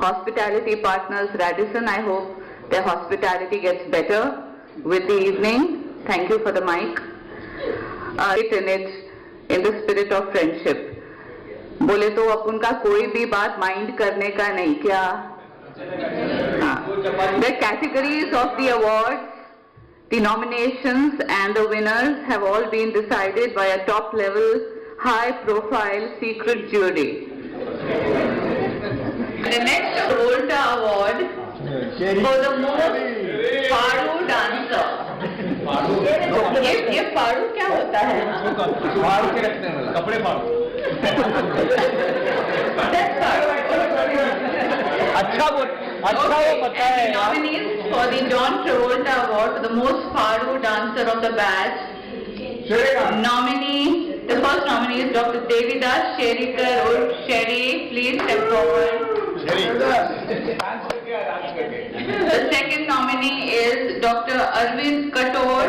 hospitality partners Radisson. I hope their hospitality gets better with the evening. Thank you for the mic. In the spirit of friendship. बोले तो अपन का कोई भी बात mind करने का नहीं क्या? The categories of the awards, the nominations and the winners have all been decided by a top level, high profile secret jury. The next Travolta award for the most Padu dancer. ये पाड़ू क्या होता है? फाड़ के रखने वाला, कपड़े फाड़ू। अच्छा वो पता है। Nominees for the John Travolta Award for the most Padu dancer of the batch. The first nominee is Dr. Devidas Sherikar or Sherry. Please step forward. The second nominee is Dr. Arvind Kator.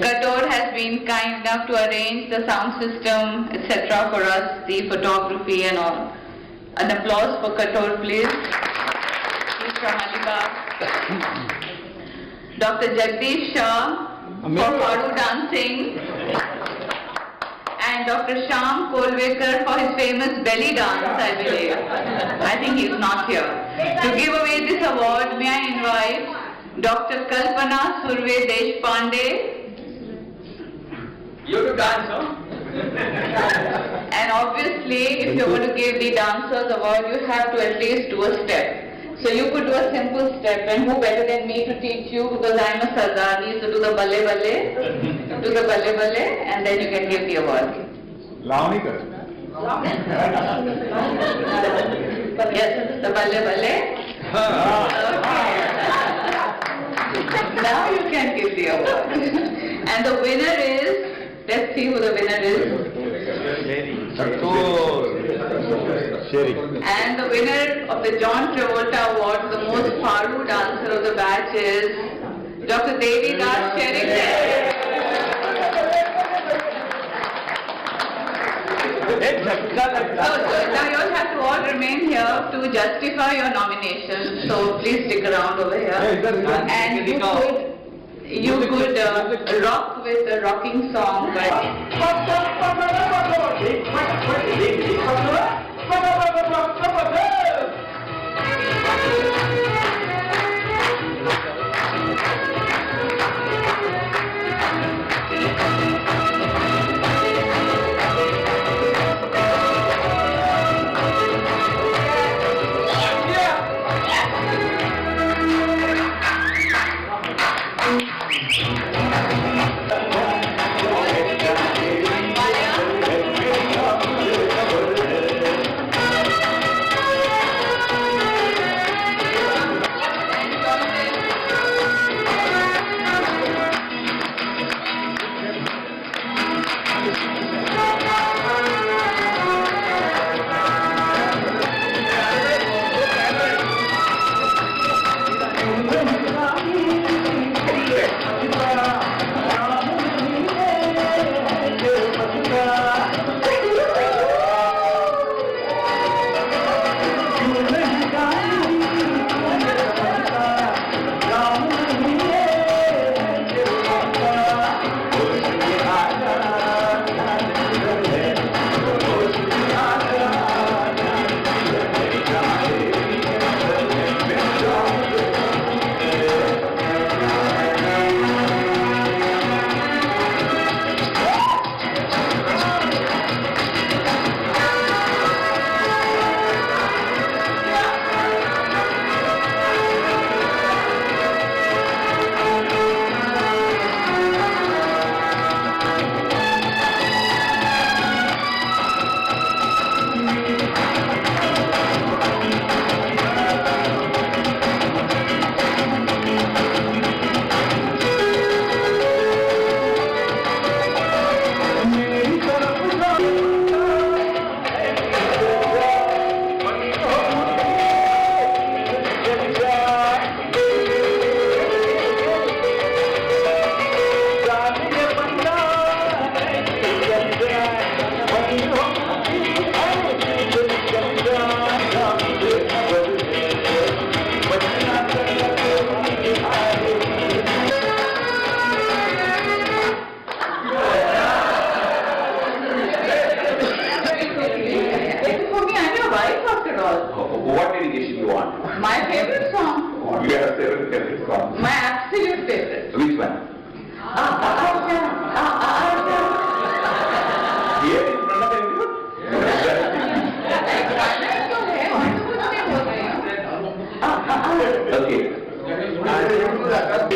Kator has been kind enough to arrange the sound system, etc. for us, the photography and all. An applause for Kator, please. He's from Alibag. Dr. Jagdish Shah for Padu dancing. And Dr. Shyam Kolvekar for his famous belly dance, I believe. I think he's not here. To give away this award, may I invite Dr. Kalpana Surve Deshpande. You have to dance, huh? And obviously, if you're going to give the dancers award, you have to at least do a step. So you could do a simple step, and who better than me to teach you, because I'm a Sardani, so do the balle balle, and then you can give the award. Lavani kar. Yes, the balle balle. Okay. Now you can give the award. And the winner is, let's see who the winner is. And the winner of the John Travolta Award, the most Padu dancer of the batch, is Dr. Devidas Sherikar. Now you all have to all remain here to justify your nomination. So please stick around over here. And you could rock with a rocking song. My absolute favorite. Which one? Here in front of everyone? Okay.